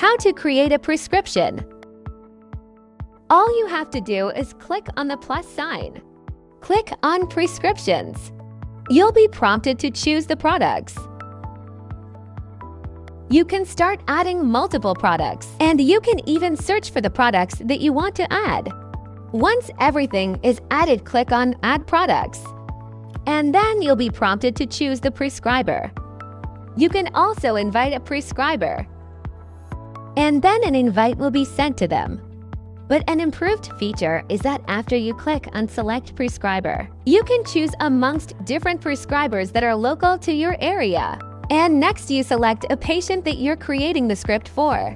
How to create a prescription. All you have to do is click on the plus sign. Click on Prescriptions. You'll be prompted to choose the products. You can start adding multiple products, and you can even search for the products that you want to add. Once everything is added, click on Add Products, and then you'll be prompted to choose the prescriber. You can also invite a prescriber, and then an invite will be sent to them. But an improved feature is that after you click on Select Prescriber, you can choose amongst different prescribers that are local to your area. And next you select a patient that you're creating the script for.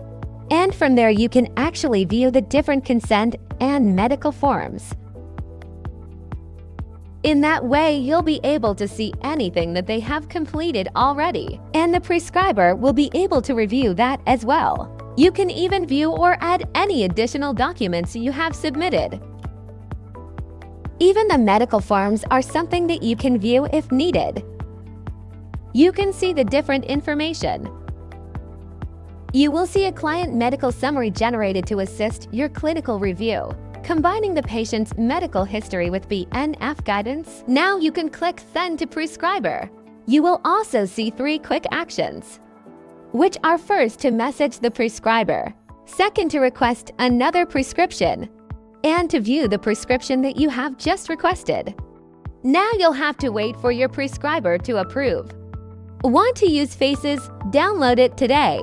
And from there you can actually view the different consent and medical forms. In that way, you'll be able to see anything that they have completed already, and the prescriber will be able to review that as well. You can even view or add any additional documents you have submitted. Even the medical forms are something that you can view if needed. You can see the different information. You will see a client medical summary generated to assist your clinical review, combining the patient's medical history with BNF guidance. Now you can click Send to Prescriber. You will also see 3 quick actions, which are first to message the prescriber, second to request another prescription, and to view the prescription that you have just requested. Now you'll have to wait for your prescriber to approve. Want to use Faces? Download it today.